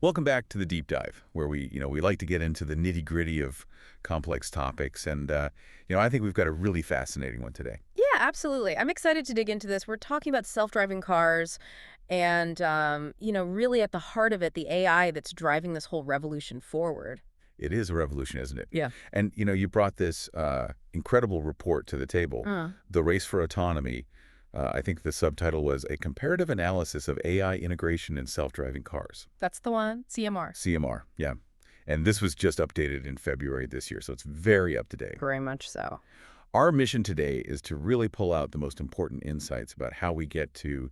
Welcome back to the deep dive, where we like to get into the nitty-gritty of complex topics, and I think we've got a really fascinating one today. Yeah, absolutely. I'm excited to dig into this. We're talking about self-driving cars and, really at the heart of it, the AI that's driving this whole revolution forward. It is a revolution, isn't it? Yeah. And you brought this incredible report to the table, Uh, "The Race for Autonomy." I think the subtitle was "A Comparative Analysis of AI Integration in Self-Driving Cars." that's the one. CMR. CMR, yeah. And this was just updated in February this year, so it's very up to date. Very much so. Our mission today is to really pull out the most important insights about how we get to,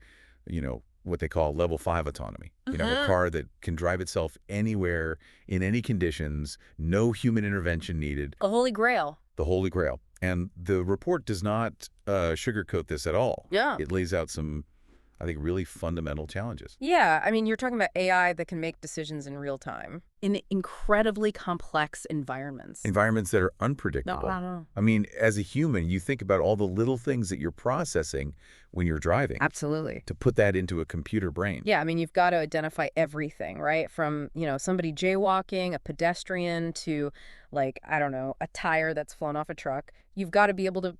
what they call level 5 autonomy. A car that can drive itself anywhere, in any conditions, no human intervention needed, The Holy Grail. the Holy Grail. And the report does not sugarcoat this at all. Yeah. It lays out some, I think, really fundamental challenges. Yeah, I mean, you're talking about AI that can make decisions in real time in incredibly complex environments. Environments that are No, unpredictable. I don't know. I mean, as a human, you think about all the little things that you're processing when you're driving. Absolutely. To put that into a computer brain. Yeah, I mean, you've got to identify everything, right? From, somebody jaywalking, a pedestrian, to, like, I don't know, a tire that's flown off a truck. You've got to be able to,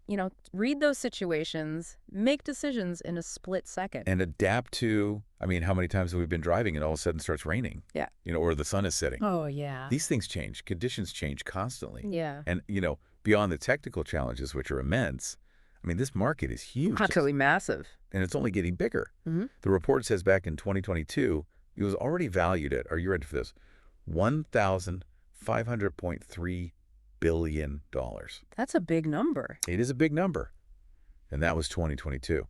read those situations, make decisions in a split second. And adapt to, I mean, how many times have we been driving and all of a sudden it starts raining? Yeah. Or the sun is setting. Oh, yeah. These things change. Conditions change constantly. Yeah. And, beyond the technical challenges, which are immense, I mean, this market is huge. Absolutely massive. And it's only getting bigger. Hmm. The report says back in 2022, it was already valued at, are you ready for this? $1,500.3 billion. That's a big number. It is a big number. And that was 2022.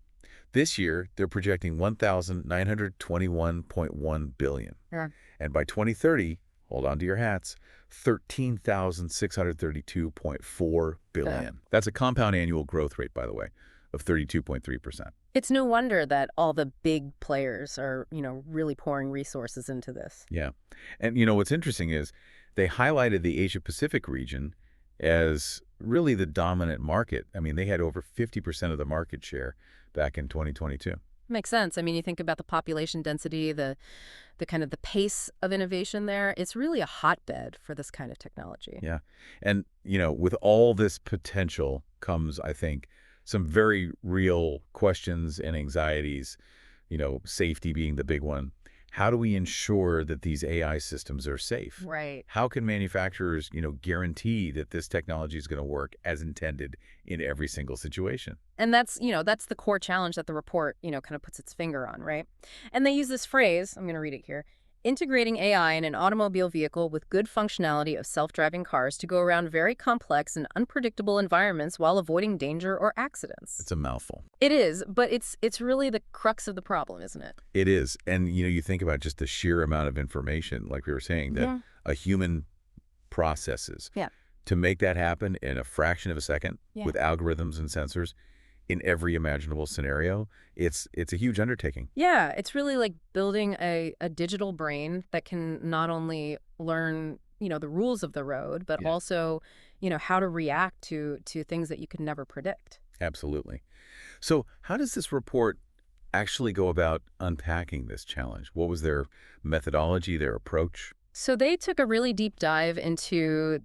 This year, they're projecting $1,921.1 billion. Yeah. And by 2030, hold on to your hats, $13,632.4 billion. Yeah. That's a compound annual growth rate, by the way, of 32.3%. It's no wonder that all the big players are, really pouring resources into this. Yeah. And what's interesting is they highlighted the Asia-Pacific region as really the dominant market. I mean, they had over 50% of the market share back in 2022. Makes sense. I mean, you think about the population density, the kind of the pace of innovation there. It's really a hotbed for this kind of technology. Yeah. And, with all this potential comes, I think, some very real questions and anxieties, safety being the big one. How do we ensure that these AI systems are safe? Right. How can manufacturers, guarantee that this technology is going to work as intended in every single situation? And that's the core challenge that the report, kind of puts its finger on, right? And they use this phrase, I'm going to read it here, integrating AI in an automobile vehicle with good functionality of self-driving cars to go around very complex and unpredictable environments while avoiding danger or accidents. It's a mouthful. It is, but it's really the crux of the problem, isn't it? It is. And, you think about just the sheer amount of information, like we were saying, that Yeah. a human processes. Yeah. To make that happen in a fraction of a second Yeah. with algorithms and sensors in every imaginable scenario, it's a huge undertaking. Yeah, it's really like building a digital brain that can not only learn, the rules of the road, but Yeah. also, how to react to things that you could never predict. Absolutely. So how does this report actually go about unpacking this challenge? What was their methodology, their approach? So they took a really deep dive into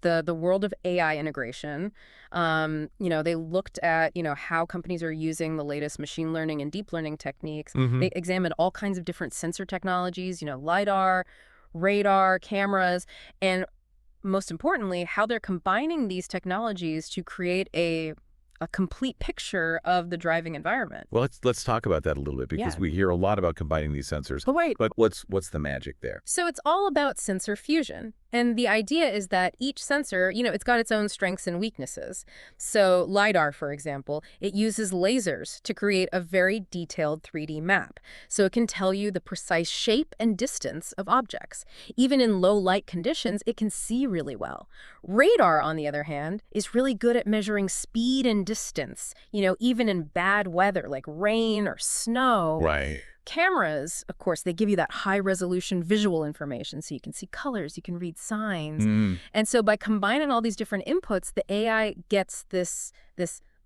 the world of AI integration. They looked at, how companies are using the latest machine learning and deep learning techniques. Mm-hmm. They examined all kinds of different sensor technologies, LiDAR, radar, cameras, and most importantly, how they're combining these technologies to create a complete picture of the driving environment. Well, let's talk about that a little bit because Yeah. we hear a lot about combining these sensors. But wait. But what's the magic there? So it's all about sensor fusion. And the idea is that each sensor, it's got its own strengths and weaknesses. So LiDAR, for example, it uses lasers to create a very detailed 3D map. So it can tell you the precise shape and distance of objects. Even in low light conditions, it can see really well. Radar, on the other hand, is really good at measuring speed and distance, even in bad weather like rain or snow. Right. Cameras, of course, they give you that high-resolution visual information, so you can see colors, you can read signs. And so by combining all these different inputs, the AI gets this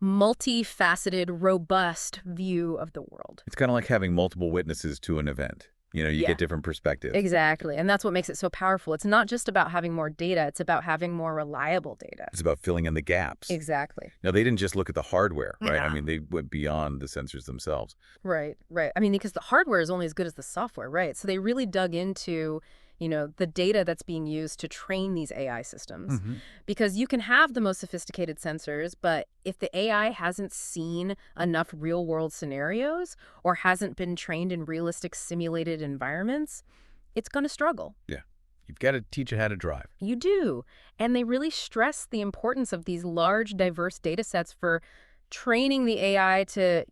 multifaceted, robust view of the world. It's kind of like having multiple witnesses to an event. You Yeah, get different perspectives. exactly. And that's what makes it so powerful. It's not just about having more data, it's about having more reliable data. It's about filling in the gaps. Exactly. Now, they didn't just look at the hardware, right? I Yeah. mean, they went beyond the sensors themselves. Right, right. I mean, because the hardware is only as good as the software, right? So they really dug into, the data that's being used to train these AI systems. Hmm. Because you can have the most sophisticated sensors, but if the AI hasn't seen enough real-world scenarios or hasn't been trained in realistic simulated environments, it's going to struggle. Yeah. You've got to teach it how to drive. You do. And they really stress the importance of these large, diverse data sets for training the AI to,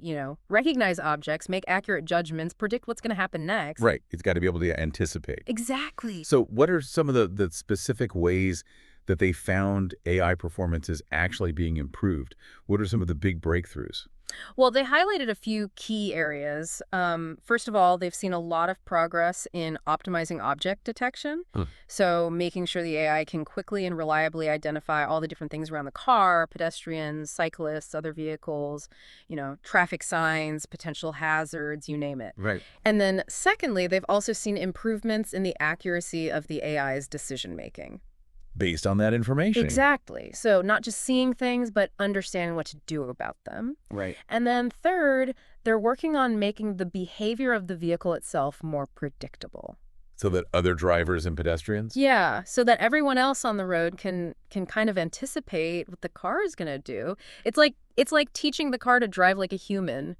recognize objects, make accurate judgments, predict what's going to happen next. Right. It's got to be able to anticipate. Exactly. So what are some of the specific ways that they found AI performance is actually being improved? What are some of the big breakthroughs? Well, they highlighted a few key areas. First of all, they've seen a lot of progress in optimizing object detection. Hmm. So making sure the AI can quickly and reliably identify all the different things around the car, pedestrians, cyclists, other vehicles, traffic signs, potential hazards, you name it. Right. And then secondly, they've also seen improvements in the accuracy of the AI's decision making. Based on that information. Exactly. So not just seeing things, but understanding what to do about them. Right. And then third, they're working on making the behavior of the vehicle itself more predictable. So that other drivers and pedestrians? Yeah, so that everyone else on the road can kind of anticipate what the car is going to do. It's like teaching the car to drive like a human,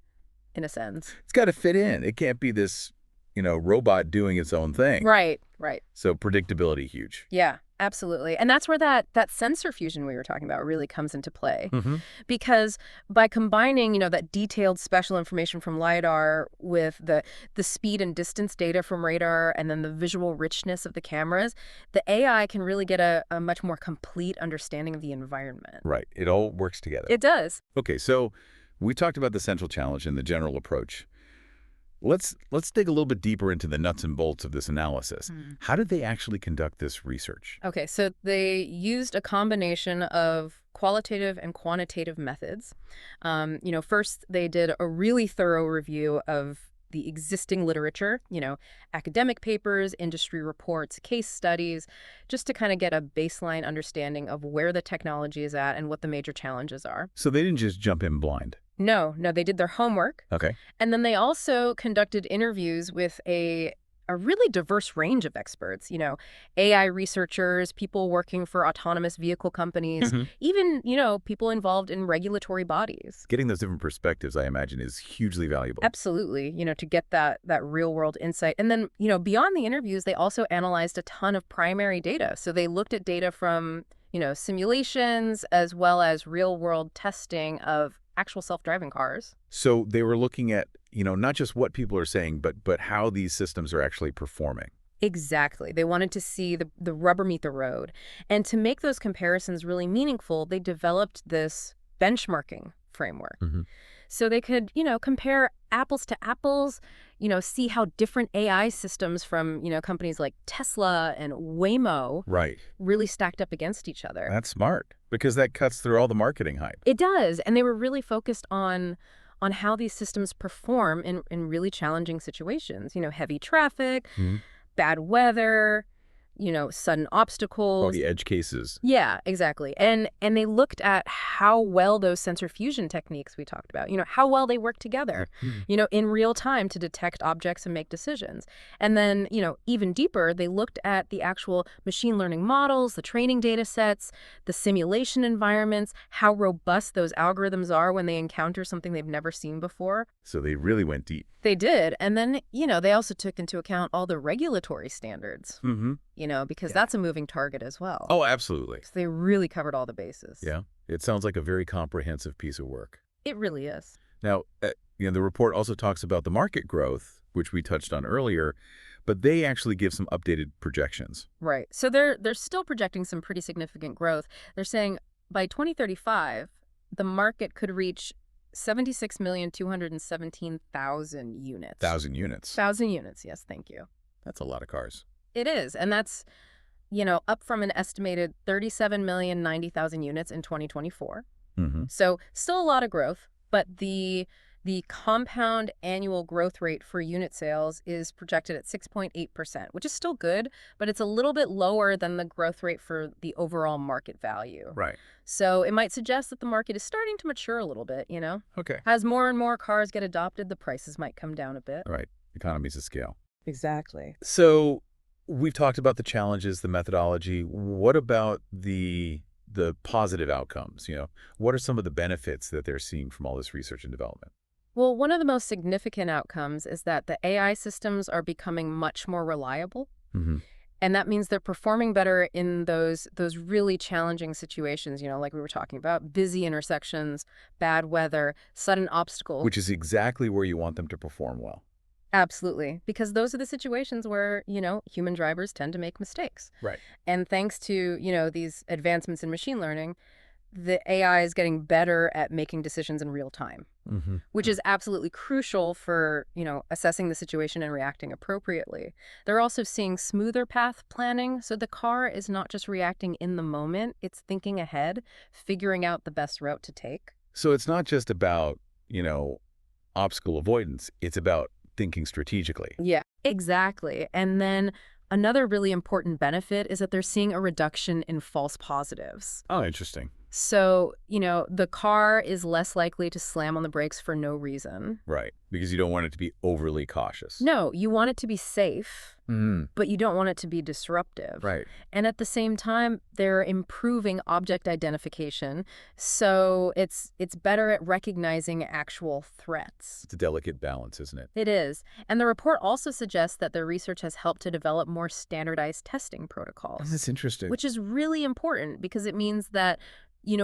in a sense. It's got to fit in. It can't be this, robot doing its own thing. Right, right. So predictability, huge. Yeah, absolutely. And that's where that sensor fusion we were talking about really comes into play. Mm-hmm. Because by combining, that detailed special information from LiDAR with the speed and distance data from radar and then the visual richness of the cameras, the AI can really get a much more complete understanding of the environment. Right. It all works together. It does. Okay, so we talked about the central challenge and the general approach. Let's dig a little bit deeper into the nuts and bolts of this analysis. How did they actually conduct this research? Okay, so they used a combination of qualitative and quantitative methods. First they did a really thorough review of the existing literature, academic papers, industry reports, case studies, just to kind of get a baseline understanding of where the technology is at and what the major challenges are. So they didn't just jump in blind. No, they did their homework. Okay. And then they also conducted interviews with a really diverse range of experts, AI researchers, people working for autonomous vehicle companies, Mm-hmm. even, people involved in regulatory bodies. Getting those different perspectives, I imagine, is hugely valuable. Absolutely, to get that real world insight. And then, beyond the interviews, they also analyzed a ton of primary data. So they looked at data from, simulations as well as real world testing of actual self-driving cars. So they were looking at, not just what people are saying, but how these systems are actually performing. Exactly. They wanted to see the rubber meet the road. And to make those comparisons really meaningful, they developed this benchmarking framework. Mm-hmm. So they could, compare apples to apples, see how different AI systems from, companies like Tesla and Waymo Right. really stacked up against each other. That's smart, because that cuts through all the marketing hype. It does. And they were really focused on how these systems perform in really challenging situations, heavy traffic, Mm-hmm. bad weather, sudden All obstacles. the edge cases. Yeah, exactly. And they looked at how well those sensor fusion techniques we talked about, how well they work together, Mhm. in real time to detect objects and make decisions. And then, even deeper, they looked at the actual machine learning models, the training data sets, the simulation environments, how robust those algorithms are when they encounter something they've never seen before. So they really went deep. They did. And then, they also took into account all the regulatory standards, Mm-hmm. because Yeah. that's a moving target as well. Oh, absolutely. So they really covered all the bases. Yeah. It sounds like a very comprehensive piece of work. It really is. Now, the report also talks about the market growth, which we touched on earlier, but they actually give some updated projections. Right. So they're still projecting some pretty significant growth. They're saying by 2035, the market could reach 76,217,000 units. 1,000 units. 1,000 units, yes, thank you. That's a lot of cars. It is, and that's, up from an estimated 37,090,000 units in 2024. Mm-hmm. So still a lot of growth, but the The compound annual growth rate for unit sales is projected at 6.8%, which is still good, but it's a little bit lower than the growth rate for the overall market value. Right. So it might suggest that the market is starting to mature a little bit, Okay. As more and more cars get adopted, the prices might come down a bit. All right. Economies of scale. Exactly. So we've talked about the challenges, the methodology. What about the positive outcomes? What are some of the benefits that they're seeing from all this research and development? Well, one of the most significant outcomes is that the AI systems are becoming much more reliable. Hmm. And that means they're performing better in those really challenging situations, like we were talking about, busy intersections, bad weather, sudden obstacles. Which is exactly where you want them to perform well. Absolutely. Because those are the situations where, human drivers tend to make mistakes. Right. And thanks to, these advancements in machine learning, the AI is getting better at making decisions in real time, Hmm. which is absolutely crucial for, assessing the situation and reacting appropriately. They're also seeing smoother path planning, so the car is not just reacting in the moment, it's thinking ahead, figuring out the best route to take. So it's not just about, obstacle avoidance. It's about thinking strategically. Yeah, exactly. And then another really important benefit is that they're seeing a reduction in false positives. Oh, interesting. So, the car is less likely to slam on the brakes for no reason. Right. Because you don't want it to be overly cautious. No, you want it to be safe, Mm. but you don't want it to be disruptive. Right. And at the same time, they're improving object identification, so it's better at recognizing actual threats. It's a delicate balance, isn't it? It is. And the report also suggests that their research has helped to develop more standardized testing Oh, protocols, that's interesting. which is really important because it means that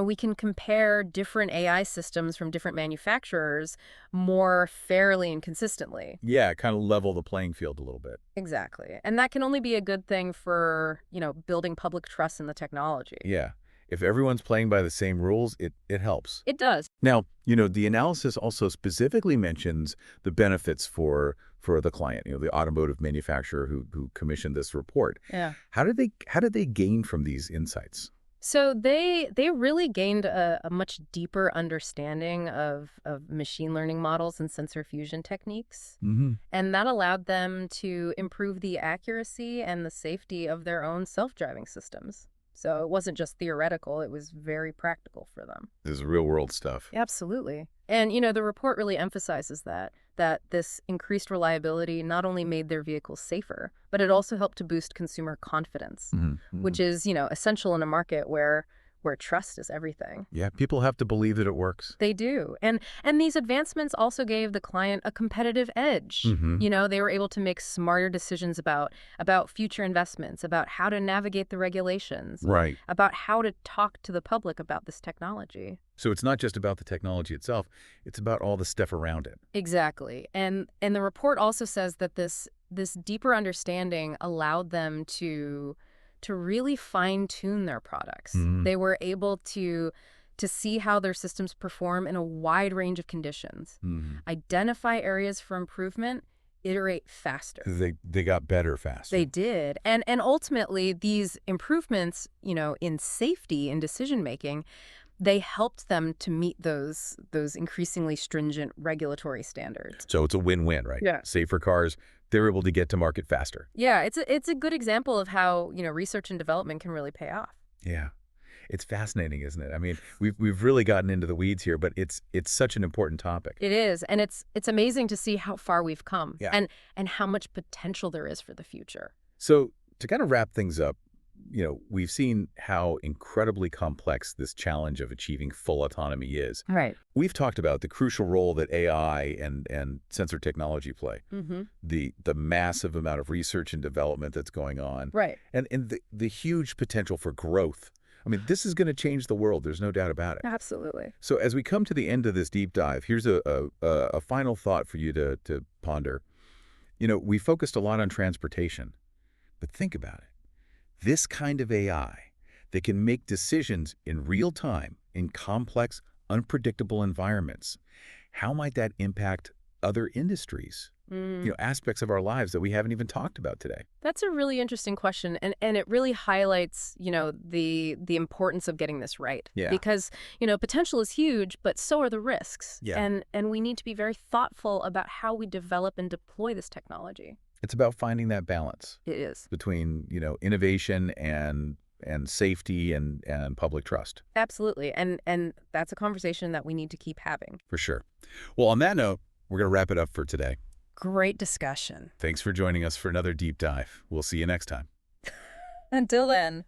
we can compare different AI systems from different manufacturers more fairly and consistently. Yeah, kind of level the playing field a little bit. Exactly. And that can only be a good thing for, building public trust in the technology. Yeah. If everyone's playing by the same rules, it helps. It does. Now, the analysis also specifically mentions the benefits for the client, the automotive manufacturer who commissioned this report. Yeah. How did they gain from these insights? So they really gained a much deeper understanding of machine learning models and sensor fusion techniques. Mm-hmm. And that allowed them to improve the accuracy and the safety of their own self-driving systems. So it wasn't just theoretical, it was very practical for them. This is real world stuff. Absolutely. And, the report really emphasizes that this increased reliability not only made their vehicles safer, but it also helped to boost consumer confidence, Mm-hmm. which is, essential in a market where trust is everything. Yeah, people have to believe that it works. They do. And these advancements also gave the client a competitive edge. Mm-hmm. They were able to make smarter decisions about future investments, about how to navigate the regulations, Right. about how to talk to the public about this technology. So it's not just about the technology itself, it's about all the stuff around it. Exactly. And the report also says that this deeper understanding allowed them to really fine-tune their products. Mhm. They were able to see how their systems perform in a wide range of conditions, Mhm. identify areas for improvement, iterate faster. They got better faster. They did. And ultimately, these improvements, in safety and decision-making, they helped them to meet those increasingly stringent regulatory standards. So it's a win-win, right? Yeah. Safer cars, they're able to get to market faster. Yeah, it's a good example of how, research and development can really pay off. Yeah. It's fascinating, isn't it? I mean, we've really gotten into the weeds here, but it's such an important topic. It is, and it's amazing to see how far we've come. Yeah. And how much potential there is for the future. So to kind of wrap things up, we've seen how incredibly complex this challenge of achieving full autonomy is. Right. We've talked about the crucial role that AI and sensor technology play, Mm-hmm. the massive amount of research and development that's going on, Right. and the huge potential for growth. I mean, this is going to change the world. There's no doubt about it. Absolutely. So as we come to the end of this deep dive, here's a final thought for you to ponder. We focused a lot on transportation, but think about it. This kind of AI that can make decisions in real time in complex, unpredictable environments, how might that impact other industries, aspects of our lives that we haven't even talked about today? That's a really interesting question, and it really highlights, the importance of getting this right. Yeah. Because, potential is huge, but so are the risks. Yeah. And we need to be very thoughtful about how we develop and deploy this technology. It's about finding that balance It is. between, innovation and safety and public trust. Absolutely. And that's a conversation that we need to keep having. For sure. Well, on that note, we're going to wrap it up for today. Great discussion. Thanks for joining us for another deep dive. We'll see you next time. Until then.